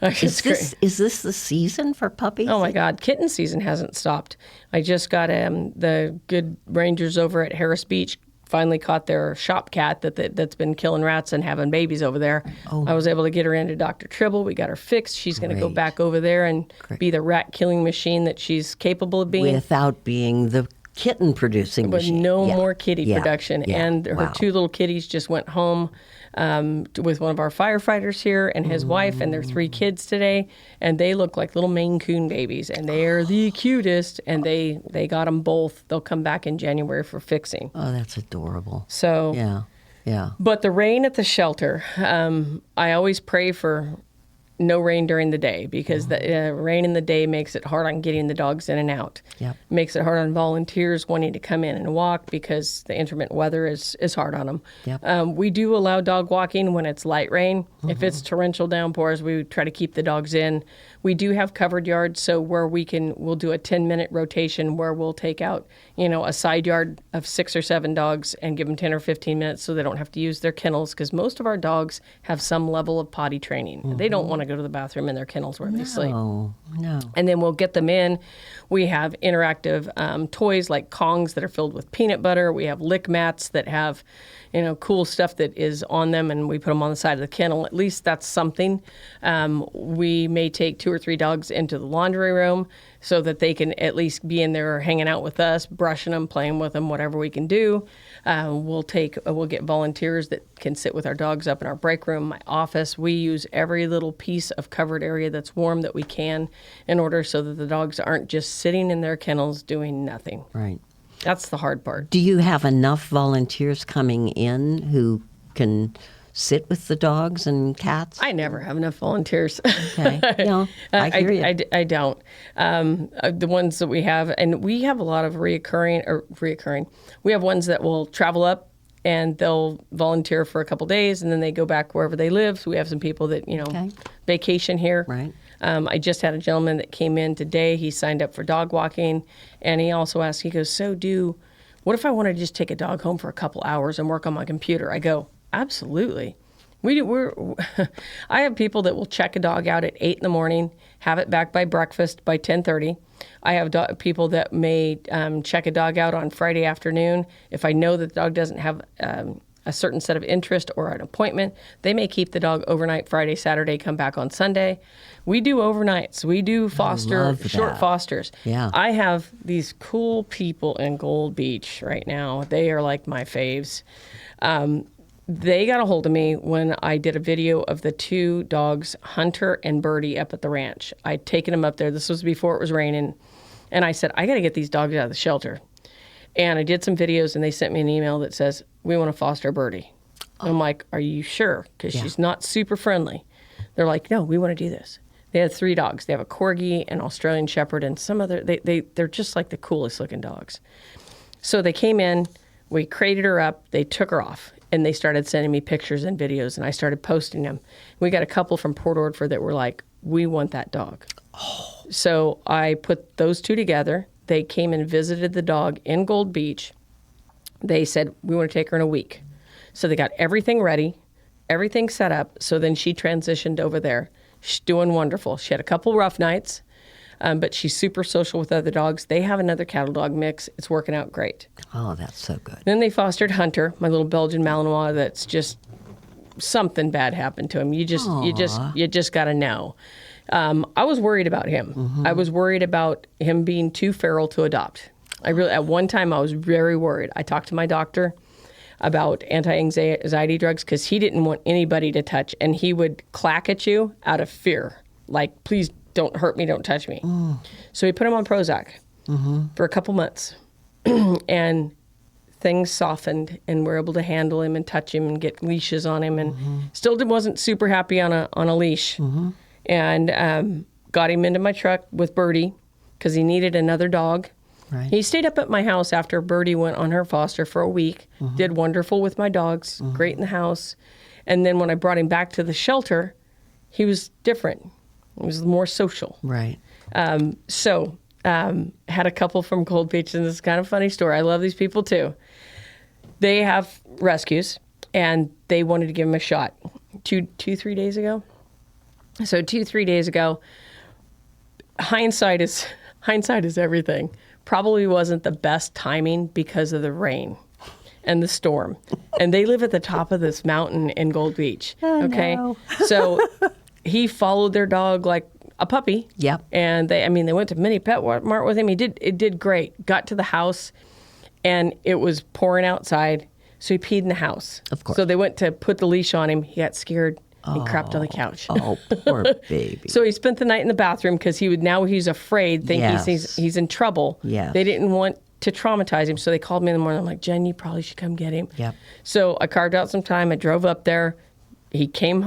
Is this the season for puppies? Oh my God, kitten season hasn't stopped. I just got the good rangers over at Harris Beach finally caught their shop cat that's been killing rats and having babies over there. Oh. I was able to get her into Dr. Tribble. We got her fixed. She's going to go back over there and be the rat killing machine that she's capable of being. Without being the kitten producing machine. But no more kitty production. Yeah. And her 2 little kitties just went home with one of our firefighters here and his wife and their 3 kids today, and they look like little Maine Coon babies, and they're the cutest, and they got them both. They'll come back in January for fixing. Oh, that's adorable. So yeah. Yeah. But the rain at the shelter, I always pray for no rain during the day, because the rain in the day makes it hard on getting the dogs in and out. Yep. Makes it hard on volunteers wanting to come in and walk, because the intermittent weather is hard on them. Yep. We do allow dog walking when it's light rain. If it's torrential downpours, we try to keep the dogs in. We do have covered yards, so where we'll do a 10-minute rotation where we'll take out, a side yard of 6 or 7 dogs and give them 10 or 15 minutes so they don't have to use their kennels, because most of our dogs have some level of potty training. They don't want to go to the bathroom in their kennels where they sleep. No. And then we'll get them in. We have interactive toys like Kongs that are filled with peanut butter. We have lick mats that have, cool stuff that is on them, and we put them on the side of the kennel. At least that's something. We may take 2 or 3 dogs into the laundry room so that they can at least be in there hanging out with us, brushing them, playing with them, whatever we can do. We'll get volunteers that can sit with our dogs up in our break room, my office. We use every little piece of covered area that's warm that we can, in order so that the dogs aren't just sitting in their kennels doing nothing. Right. That's the hard part. Do you have enough volunteers coming in who can sit with the dogs and cats? I never have enough volunteers. Okay. No, I hear you. I don't. The ones that we have, and we have a lot of reoccurring. We have ones that will travel up and they'll volunteer for a couple days, and then they go back wherever they live. So we have some people that, vacation here. Right. I just had a gentleman that came in today. He signed up for dog walking, and he also asked, he goes, what if I want to just take a dog home for a couple hours and work on my computer? I go, absolutely. I have people that will check a dog out at 8 in the morning, have it back by breakfast by 10:30. I have people that may check a dog out on Friday afternoon. If I know that the dog doesn't have a certain set of interest or an appointment, they may keep the dog overnight Friday, Saturday, come back on Sunday. We do overnights. We do short fosters. Yeah. I have these cool people in Gold Beach right now. They are like my faves. They got a hold of me when I did a video of the 2 dogs, Hunter and Birdie, up at the ranch. I'd taken them up there. This was before it was raining. And I said, I got to get these dogs out of the shelter. And I did some videos, and they sent me an email that says, we want to foster Birdie. Oh. I'm like, are you sure? Because she's not super friendly. They're like, no, we want to do this. They had 3 dogs. They have a Corgi, an Australian Shepherd, and some other, they're just like the coolest looking dogs. So they came in, we crated her up, they took her off. And they started sending me pictures and videos, and I started posting them. We got a couple from Port Orford that were like, we want that dog. Oh. So I put those 2 together. They came and visited the dog in Gold Beach. They said, we want to take her in a week. So they got everything ready, everything set up. So then she transitioned over there. She's doing wonderful. She had a couple rough nights, but she's super social with other dogs. They have another cattle dog mix. It's working out great. Oh, that's so good. Then they fostered Hunter, my little Belgian Malinois that's just something bad happened to him. You just got to know. I was worried about him. Mm-hmm. I was worried about him being too feral to adopt. At one time I was very worried. I talked to my doctor about anti-anxiety drugs because he didn't want anybody to touch, and he would clack at you out of fear, like, please don't hurt me, don't touch me. Mm. So he put him on Prozac for a couple months, and things softened, and we're able to handle him and touch him and get leashes on him, and still wasn't super happy on a leash. Mm-hmm. And got him into my truck with Birdie because he needed another dog. Right. He stayed up at my house after Birdie went on her foster for a week, did wonderful with my dogs, great in the house. And then when I brought him back to the shelter, he was different. He was more social. Right. Had a couple from Gold Beach, and this is kind of a funny story. I love these people too. They have rescues, and they wanted to give him a shot 3 days ago. So 3 days ago, hindsight is everything. Probably wasn't the best timing because of the rain and the storm. And they live at the top of this mountain in Gold Beach. Oh, okay. No. So he followed their dog like a puppy. Yep. And they went to Mini Pet Mart with him. It did great. Got to the house, and it was pouring outside. So he peed in the house. Of course. So they went to put the leash on him. He got scared. He crapped on the couch. Oh, poor baby. So he spent the night in the bathroom because he's afraid, thinking he's in trouble. Yes. They didn't want to traumatize him. So they called me in the morning. I'm like, Jen, you probably should come get him. Yep. So I carved out some time. I drove up there. He came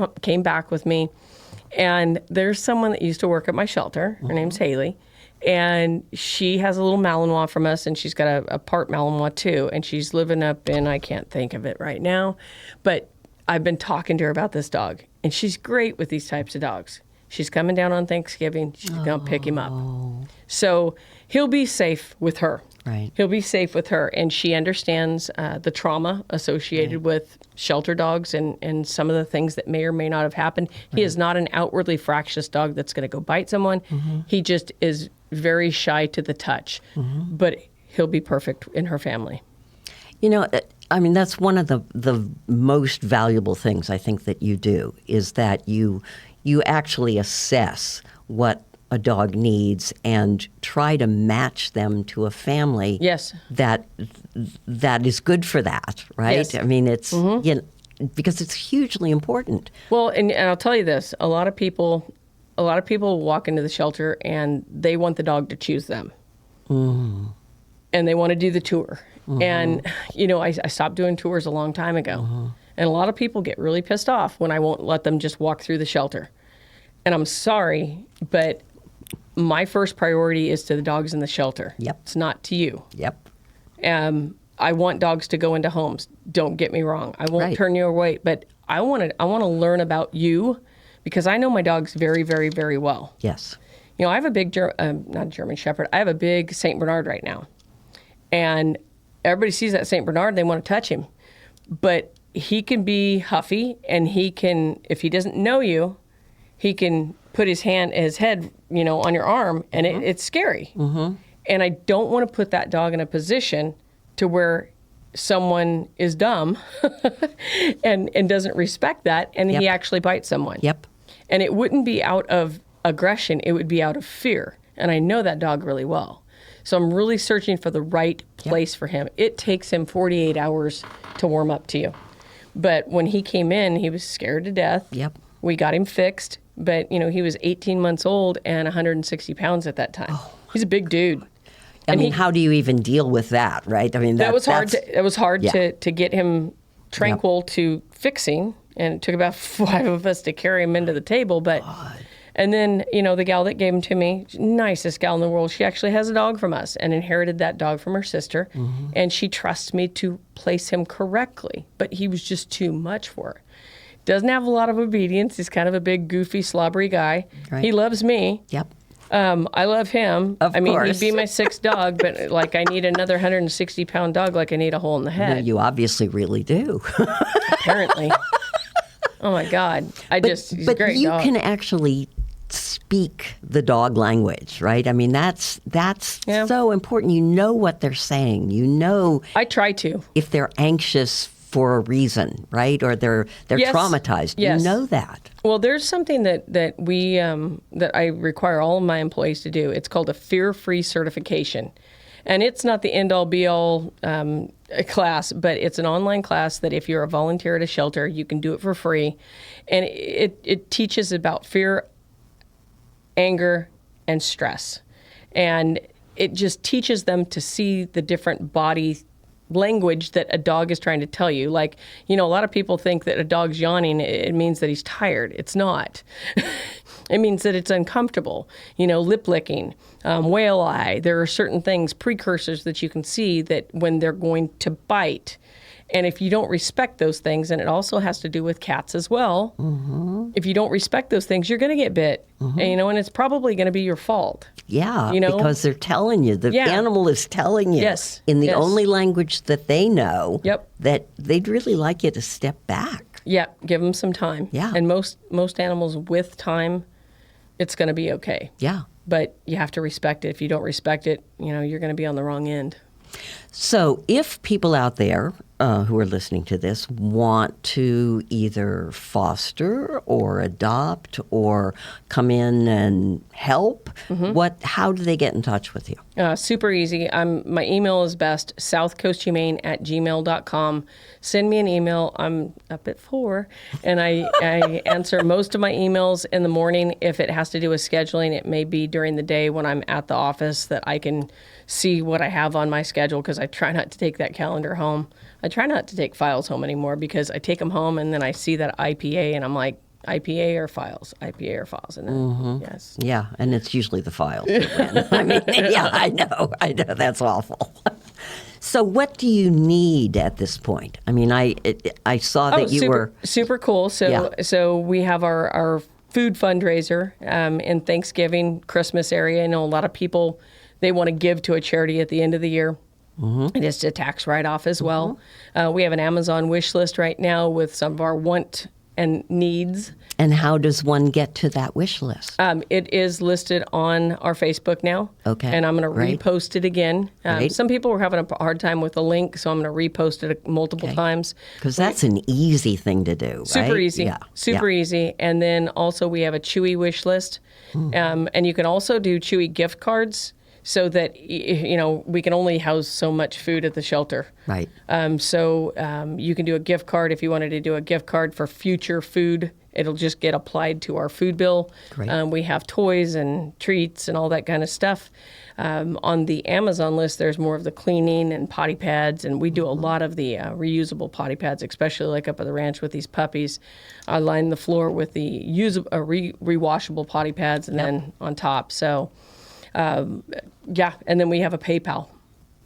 back with me. And there's someone that used to work at my shelter. Her name's Haley. And she has a little Malinois from us, and she's got a part Malinois too. And she's living up in, I can't think of it right now, but I've been talking to her about this dog. And she's great with these types of dogs. She's coming down on Thanksgiving. She's going to pick him up. So he'll be safe with her. Right. He'll be safe with her. And she understands the trauma associated with shelter dogs and some of the things that may or may not have happened. He is not an outwardly fractious dog that's going to go bite someone. He just is very shy to the touch. But he'll be perfect in her family. You know, I mean, that's one of the most valuable things I think that you do, is that you actually assess what a dog needs and try to match them to a family that is good for that, right? Yes. I mean, it's you know, because it's hugely important. Well, and I'll tell you this, a lot of people walk into the shelter and they want the dog to choose them. And they want to do the tour. And, you know, I stopped doing tours a long time ago. And a lot of people get really pissed off when I won't let them just walk through the shelter. And I'm sorry, but my first priority is to the dogs in the shelter. Yep. It's not to you. Yep. I want dogs to go into homes. Don't get me wrong. I won't turn you away, but I want to learn about you, because I know my dogs very, very, very well. Yes. You know, I have a big, not German Shepherd, I have a big St. Bernard right now. And everybody sees that St. Bernard, they want to touch him. But he can be huffy, and he can, if he doesn't know you, he can put his head, you know, on your arm, and it's scary. And I don't want to put that dog in a position to where someone is dumb and doesn't respect that, and he actually bites someone. Yep. And it wouldn't be out of aggression, it would be out of fear. And I know that dog really well. So I'm really searching for the right place for him. It takes him 48 hours to warm up to you. But when he came in, he was scared to death. Yep. We got him fixed. But, you know, he was 18 months old and 160 pounds at that time. He's a big dude. I mean, how do you even deal with that, right? I mean, that was hard. It was hard Yeah. to get him tranquil to fixing, and it took about 5 of us to carry him into the table. But and then, you know, the gal that gave him to me, nicest gal in the world, she actually has a dog from us and inherited that dog from her sister, and she trusts me to place him correctly. But he was just too much for her. Doesn't have a lot of obedience. He's kind of a big, goofy, slobbery guy. Right. He loves me. Yep. I love him. Of I mean, course. he'd be my 6th dog, but like I need another 160-pound dog, like I need a hole in the head. Well, you obviously really do. Apparently. Oh my God. He's a But great you dog. can actually speak the dog language, right? I mean, that's so important. You know what they're saying. You know I try to. if they're anxious for a reason, right? Or they're Yes. traumatized. Yes. You know that. Well, there's something that we that I require all of my employees to do. It's called a fear-free certification, and it's not the end-all be-all class, but it's an online class that if you're a volunteer at a shelter, you can do it for free, and it teaches about fear, anger, and stress, and it just teaches them to see the different body language that a dog is trying to tell you. Like, you know, a lot of people think that a dog's yawning, it means that he's tired. It's not. It means that it's uncomfortable. You know, lip licking, whale eye. There are certain things, precursors that you can see that when they're going to bite. And if you don't respect those things, and it also has to do with cats as well, if you don't respect those things, you're going to get bit. And, you know, and it's probably going to be your fault. Yeah, You know? because they're telling you. The animal is telling you Yes, in the yes. only language that they know Yep. that they'd really like you to step back. Yeah, give them some time. Yeah. And most animals with time, it's going to be okay. Yeah. But you have to respect it. If you don't respect it, you know, you're going to be on the wrong end. So if people out there who are listening to this want to either foster or adopt or come in and help, how do they get in touch with you? Super easy. My email is best, southcoasthumane@gmail.com. Send me an email. I'm up at 4, and I answer most of my emails in the morning. If it has to do with scheduling, it may be during the day when I'm at the office that I can see what I have on my schedule, because I try not to take that calendar home. I try not to take files home anymore, because I take them home and then I see that IPA and I'm like, IPA or files, IPA or files. And then, yes. Yeah, and it's usually the files that win. I mean, yeah, I know, that's awful. So what do you need at this point? I mean, I saw that you were... Super cool. So we have our food fundraiser in Thanksgiving, Christmas area. I know a lot of people, they want to give to a charity at the end of the year. It is a tax write-off as well. We have an Amazon wish list right now with some of our want and needs. And how does one get to that wish list? It is listed on our Facebook now. Okay. And I'm going to repost it again. Some people were having a hard time with the link, so I'm going to repost it multiple times. Because that's an easy thing to do, right? Super easy. Super easy. And then also we have a Chewy wish list. And you can also do Chewy gift cards, so that, we can only house so much food at the shelter. Right. So you can do a gift card. If you wanted to do a gift card for future food, it'll just get applied to our food bill. Great. We have toys and treats and all that kind of stuff. On the Amazon list, there's more of the cleaning and potty pads, and we do a lot of the reusable potty pads, especially like up at the ranch with these puppies. I line the floor with the rewashable potty pads, and then on top. So... and then we have a PayPal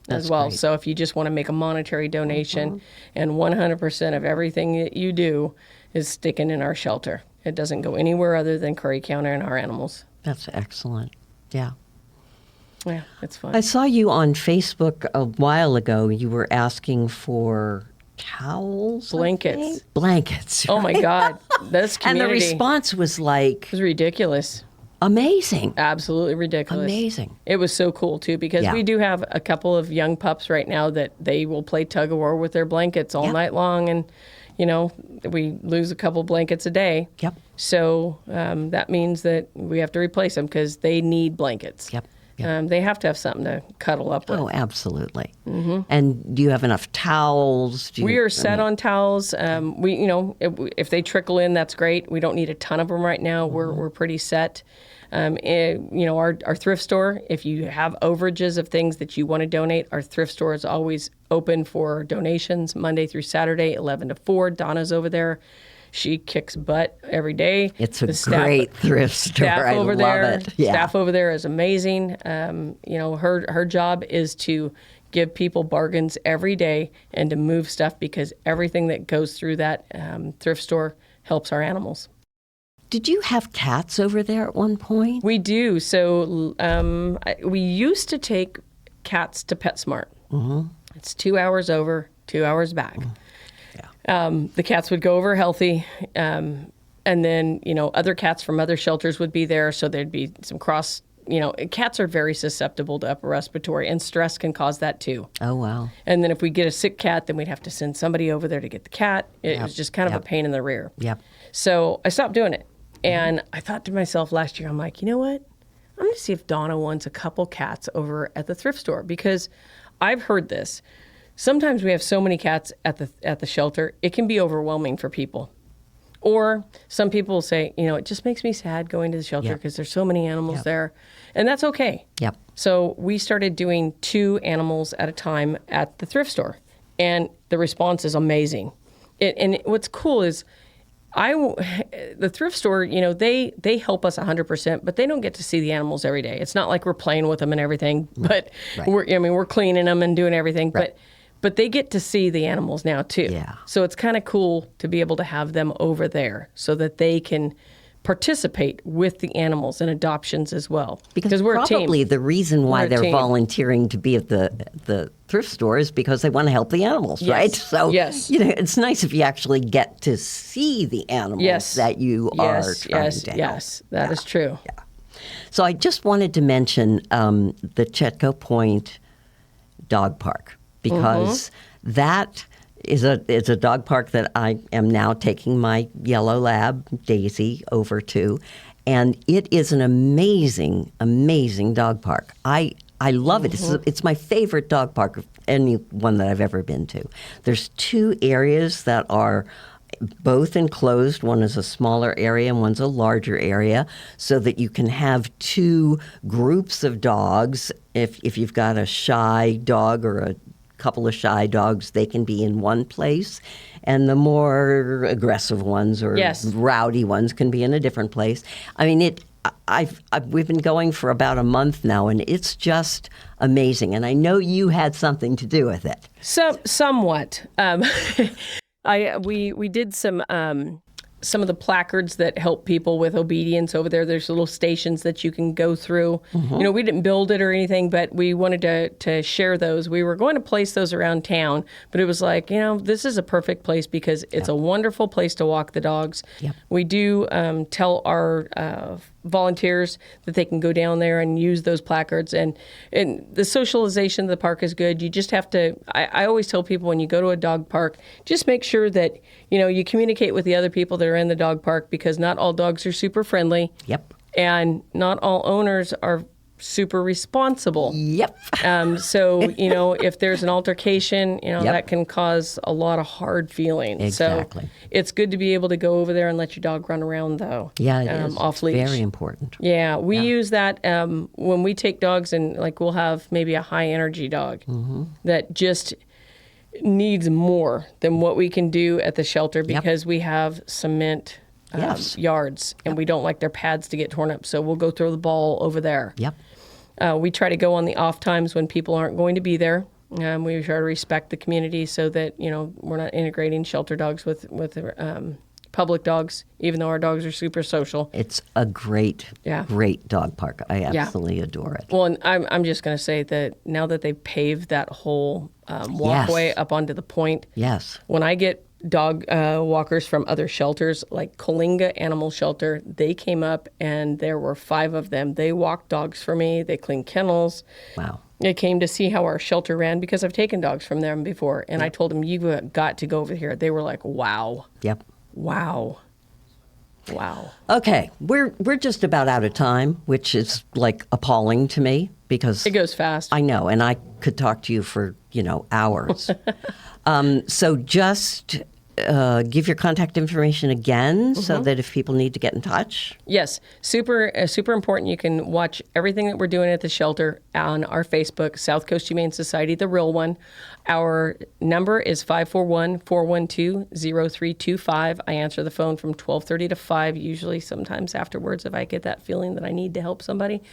as well. Great. So if you just want to make a monetary donation, and 100% of everything that you do is sticking in our shelter. It doesn't go anywhere other than Curry County and our animals. That's excellent. Yeah. Yeah, it's fun. I saw you on Facebook a while ago. You were asking for towels? Blankets. Blankets. Oh, my God. That's community. And the response was like... It was ridiculous. Amazing. Absolutely ridiculous. Amazing. It was so cool, too, because we do have a couple of young pups right now that they will play tug-of-war with their blankets all night long, and, we lose a couple blankets a day. Yep. So that means that we have to replace them because they need blankets. Yep. They have to have something to cuddle up with. Oh, absolutely. And do you have enough towels? We are set on towels. If they trickle in, that's great. We don't need a ton of them right now. We're pretty set. Our thrift store, if you have overages of things that you want to donate, our thrift store is always open for donations Monday through Saturday, 11 to 4. Donna's over there. She kicks butt every day. It's a great thrift store. I love it. Yeah. Staff over there is amazing. Her job is to give people bargains every day and to move stuff, because everything that goes through that thrift store helps our animals. Did you have cats over there at one point? We do. So we used to take cats to PetSmart. It's 2 hours over, 2 hours back. The cats would go over healthy, and then, other cats from other shelters would be there, so there'd be some cross, cats are very susceptible to upper respiratory, and stress can cause that too. Oh, wow. And then if we get a sick cat, then we'd have to send somebody over there to get the cat. It was just kind of a pain in the rear. Yep. So I stopped doing it, and I thought to myself last year, I'm like, you know what? I'm going to see if Donna wants a couple cats over at the thrift store, because I've heard this. Sometimes we have so many cats at the shelter, it can be overwhelming for people. Or some people will say, it just makes me sad going to the shelter because there's so many animals there. And that's okay. Yep. So we started doing 2 animals at a time at the thrift store. And the response is amazing. And what's cool is the thrift store, they help us 100%, but they don't get to see the animals every day. It's not like we're playing with them and everything, but we're cleaning them and doing everything. Right. But they get to see the animals now, too. Yeah. So it's kind of cool to be able to have them over there so that they can participate with the animals and adoptions as well. Because we're probably a team. The reason why they're team. volunteering to be at the thrift store is because they want to help the animals, right? So it's nice if you actually get to see the animals that you are trying to help. Yes, that is true. Yeah. So I just wanted to mention the Chetco Point Dog Park. because that is a dog park that I am now taking my yellow lab, Daisy, over to. And it is an amazing, amazing dog park. I love it. It's my favorite dog park of any one that I've ever been to. There's 2 areas that are both enclosed. One is a smaller area and one's a larger area, so that you can have 2 groups of dogs. If you've got a shy dog or a couple of shy dogs, they can be in one place, and the more aggressive ones or rowdy ones can be in a different place. I mean, we've been going for about a month now, and it's just amazing. And I know you had something to do with it. Somewhat. We did some of the placards that help people with obedience over there. There's little stations that you can go through. We didn't build it or anything, but we wanted to share those. We were going to place those around town, but it was like, this is a perfect place because it's a wonderful place to walk the dogs. Yep. We do tell our volunteers that they can go down there and use those placards, and the socialization of the park is good. You just have to, I always tell people, when you go to a dog park, just make sure that you communicate with the other people that are in the dog park, because not all dogs are super friendly. Yep. And not all owners are super responsible. Yep. So, if there's an altercation, that can cause a lot of hard feelings. Exactly. So it's good to be able to go over there and let your dog run around, though. Yeah, it is. Off leash. Very important. Yeah, we use that when we take dogs, and we'll have maybe a high energy dog that just needs more than what we can do at the shelter, because we have cement yards, and we don't like their pads to get torn up. So we'll go throw the ball over there. Yep. We try to go on the off times when people aren't going to be there. We try to respect the community so that, we're not integrating shelter dogs with public dogs, even though our dogs are super social. It's a great dog park. I absolutely adore it. Well, and I'm just going to say that now that they've paved that whole walkway up onto the point, when I get dog walkers from other shelters, like Coalinga Animal Shelter, they came up and there were 5 of them. They walked dogs for me. They cleaned kennels. Wow. They came to see how our shelter ran, because I've taken dogs from them before. And I told them, you've got to go over here. They were like, wow. Yep. Wow. Okay, we're just about out of time, which is appalling to me, because it goes fast. I know, and I could talk to you for hours. So just give your contact information again, so that if people need to get in touch. Yes, super important. You can watch everything that we're doing at the shelter on our Facebook, South Coast Humane Society, the real one. Our number is 541-412-0325. I answer the phone from 12:30 to 5, usually sometimes afterwards if I get that feeling that I need to help somebody.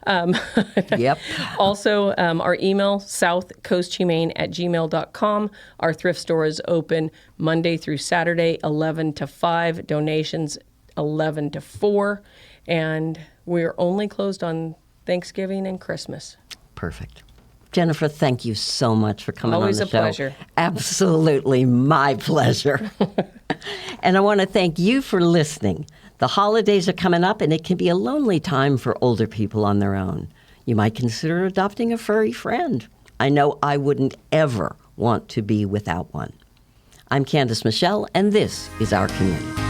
Yep. Also, our email, southcoasthumane@gmail.com. Our thrift store is open Monday through Saturday, 11 to 5. Donations, 11 to 4. And we're only closed on Thanksgiving and Christmas. Perfect. Jenifer, thank you so much for coming Always on the show. Always a pleasure. Absolutely my pleasure. And I want to thank you for listening. The holidays are coming up, and it can be a lonely time for older people on their own. You might consider adopting a furry friend. I know I wouldn't ever want to be without one. I'm Candice Michel, and this is Our Community.